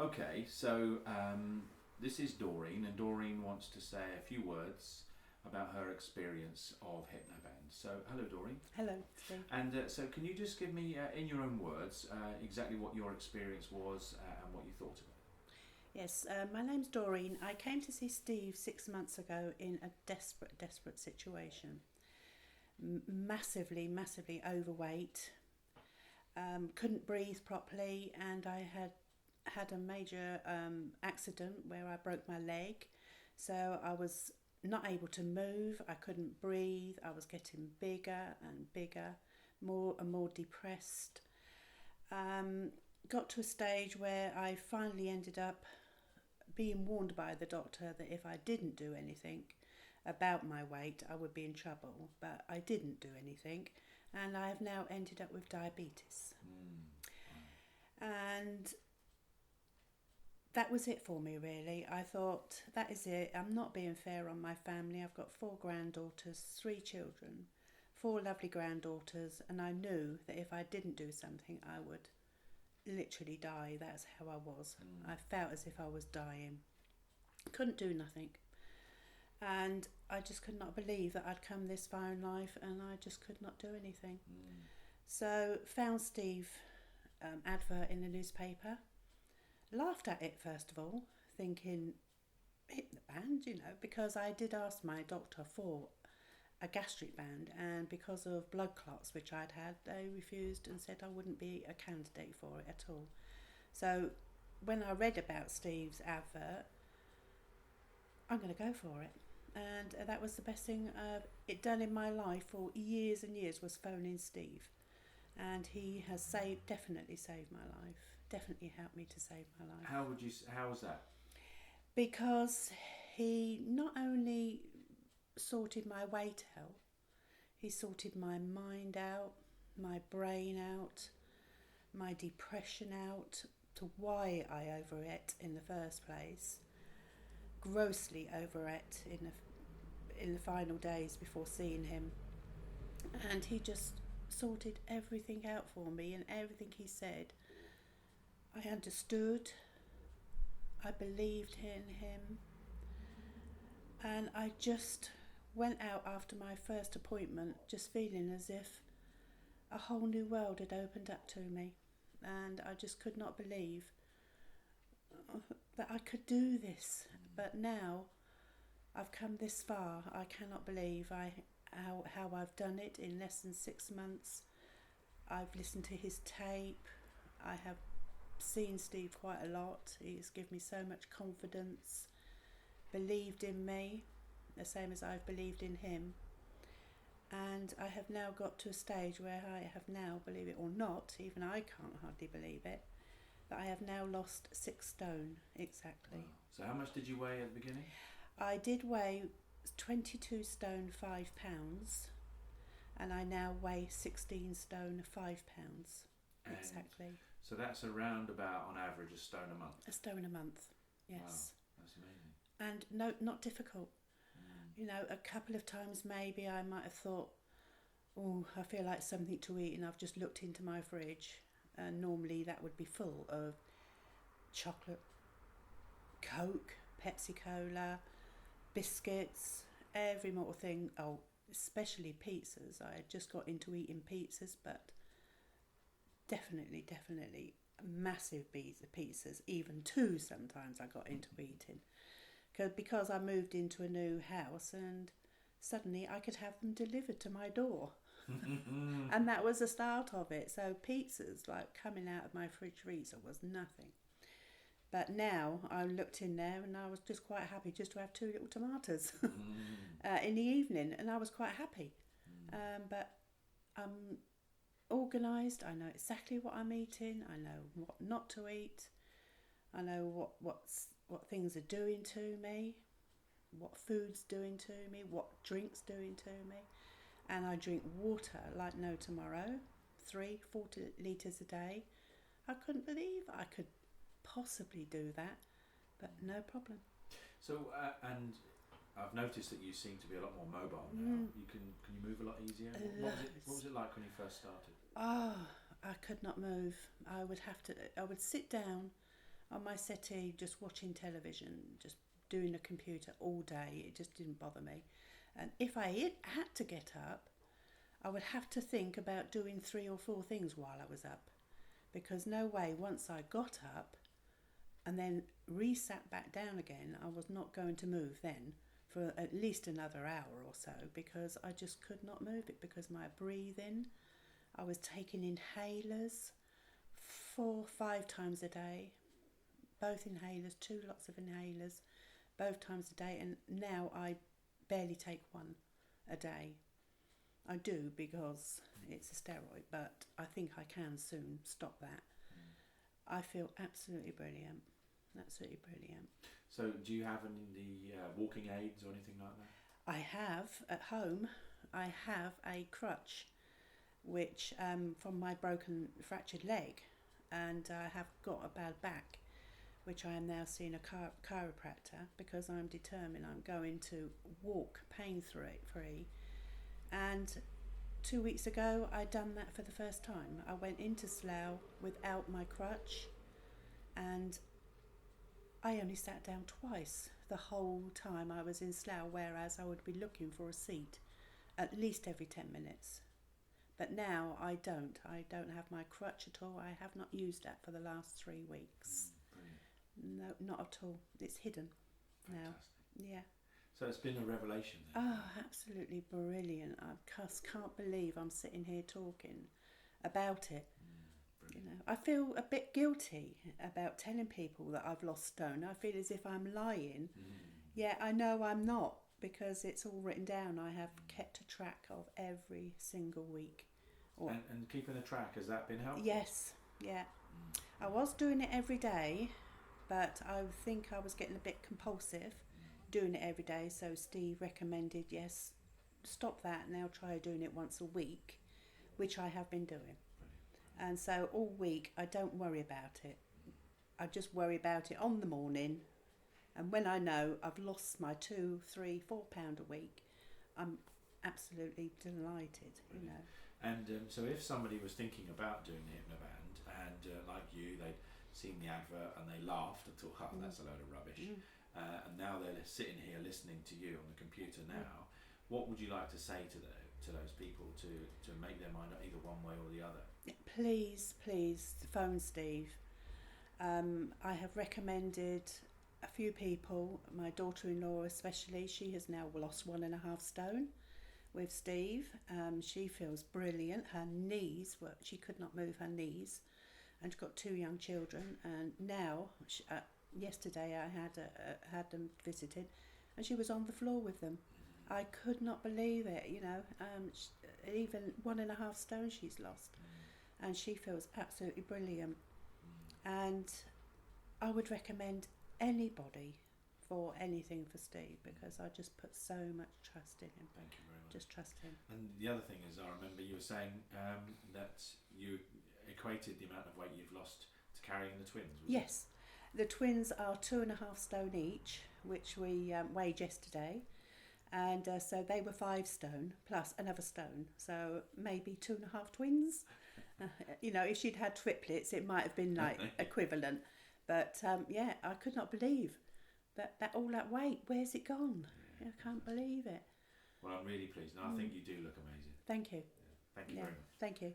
Okay, so this is Doreen, and Doreen wants to say a few words about her experience of Hypno-Band. So, hello, Doreen. Hello, Steve. And so, can you just give me, in your own words, exactly what your experience was and what you thought of it? Yes, my name's Doreen. I came to see Steve 6 months ago in a desperate situation. Massively overweight, couldn't breathe properly, and I had a major accident where I broke my leg. So I was not able to move, I couldn't breathe, I was getting bigger and bigger, more and more depressed. Got to a stage where I finally ended up being warned by the doctor that if I didn't do anything about my weight, I would be in trouble. But I didn't do anything, and I have now ended up with diabetes. And that was it for me, really. I thought, that is it. I'm not being fair on my family. I've got 4 granddaughters, 3 children, 4 lovely granddaughters, and I knew that if I didn't do something, I would literally die. That's how I was. I felt as if I was dying. Couldn't do nothing. And I just could not believe that I'd come this far in life, and I just could not do anything. So found Steve advert in the newspaper. Laughed at it first of all, thinking, Hypno-Band, because I did ask my doctor for a gastric band, and because of blood clots which I'd had, they refused and said I wouldn't be a candidate for it at all. So when I read about Steve's advert, I'm going to go for it. And that was the best thing it done in my life for years and years, was phoning Steve. And he has definitely saved my life. Definitely helped me to save my life. How was that? Because he not only sorted my weight out, he sorted my mind out, my brain out, my depression out, to why I overate in the first place. Grossly overate in the final days before seeing him. And he just sorted everything out for me, and everything he said, I understood, I believed in him, and I just went out after my first appointment just feeling as if a whole new world had opened up to me, and I just could not believe that I could do this. But now I've come this far, I cannot believe how I've done it in less than 6 months. I've listened to his tape, I have seen Steve quite a lot. He's given me so much confidence, believed in me the same as I've believed in him, and I have now got to a stage where I have now, believe it or not, even I can't hardly believe it, that I have now lost 6 stone exactly. Wow. So how much did you weigh at the beginning? I did weigh 22 stone 5 pounds, and I now weigh 16 stone 5 pounds exactly. So that's around about, on average, a stone a month? A stone a month, yes. Wow, that's amazing. And no, not difficult. A couple of times maybe I might have thought, oh, I feel like something to eat, and I've just looked into my fridge, and normally that would be full of chocolate, Coke, Pepsi Cola, biscuits, every mortal thing. Oh, especially pizzas. I had just got into eating pizzas, but definitely massive pizzas, even 2 sometimes I got into eating, because I moved into a new house and suddenly I could have them delivered to my door. And that was the start of it. So pizzas like coming out of my fridge freezer was nothing. But now I looked in there and I was just quite happy just to have 2 little tomatoes in the evening, and I was quite happy. But I'm organised, I know exactly what I'm eating, I know what not to eat, I know what things are doing to me, what food's doing to me, what drink's doing to me. And I drink water like no tomorrow, 3-4 litres a day. I couldn't believe I could possibly do that, but no problem. So and I've noticed that you seem to be a lot more mobile now. Can you move a lot easier? What was it like when you first started? Oh, I could not move. I would sit down on my settee, just watching television, just doing a computer all day. It just didn't bother me. And if I had to get up, I would have to think about doing 3 or 4 things while I was up, because no way, once I got up and then sat back down again, I was not going to move then for at least another hour or so, because I just could not move it, because my breathing, I was taking inhalers 4-5 times a day, both inhalers, 2 lots of inhalers, both times a day, and now I barely take 1 a day. I do because it's a steroid, but I think I can soon stop that. I feel absolutely brilliant. Absolutely brilliant. So do you have any walking aids or anything like that? I have at home. I have a crutch, which from my fractured leg, and I have got a bad back, which I am now seeing a chiropractor, because I'm determined I'm going to walk pain-free. And 2 weeks ago, I'd done that for the first time. I went into Slough without my crutch, and I only sat down twice the whole time I was in Slough, whereas I would be looking for a seat at least every 10 minutes. But now I don't. I don't have my crutch at all. I have not used that for the last 3 weeks. No, not at all. It's hidden. Fantastic. Now. Yeah. So it's been a revelation then. Oh, absolutely brilliant. I just can't believe I'm sitting here talking about it. You know, I feel a bit guilty about telling people that I've lost stone. I feel as if I'm lying. Yeah, I know I'm not, because it's all written down. I have kept a track of every single week. And keeping a track, has that been helpful? Yes, yeah. I was doing it every day, but I think I was getting a bit compulsive doing it every day, so Steve recommended, yes, stop that, now try doing it once a week, which I have been doing. And so all week I don't worry about it. I just worry about it on the morning, and when I know I've lost my 2, 3, 4 pound a week, I'm absolutely delighted. You know. And so if somebody was thinking about doing the Hypno-Band, and like you, they'd seen the advert and they laughed and thought, oh, that's a load of rubbish, and now they're sitting here listening to you on the computer now, what would you like to say to those people to make their mind up either one way or the other? Please phone Steve. I have recommended a few people, my daughter-in-law especially. She has now lost 1.5 stone with Steve. She feels brilliant. Her knees she could not move her knees, and she's got 2 young children, and now yesterday I had them visited, and she was on the floor with them. I could not believe it, you know. Even 1.5 stone she's lost, and she feels absolutely brilliant. And I would recommend anybody for anything for Steve, because I just put so much trust in him. Thank you very much. Just trust him. And the other thing is, I remember you were saying that you equated the amount of weight you've lost to carrying the twins. Yes, the twins are 2.5 stone each, which we weighed yesterday, and so they were 5 stone plus another stone, so maybe 2.5 twins. You know, if she'd had triplets, it might have been like equivalent. But yeah, I could not believe that all that weight. Where's it gone? Yeah. I can't believe it. Well, I'm really pleased, and I think you do look amazing. Thank you. Yeah. Thank you very much. Thank you.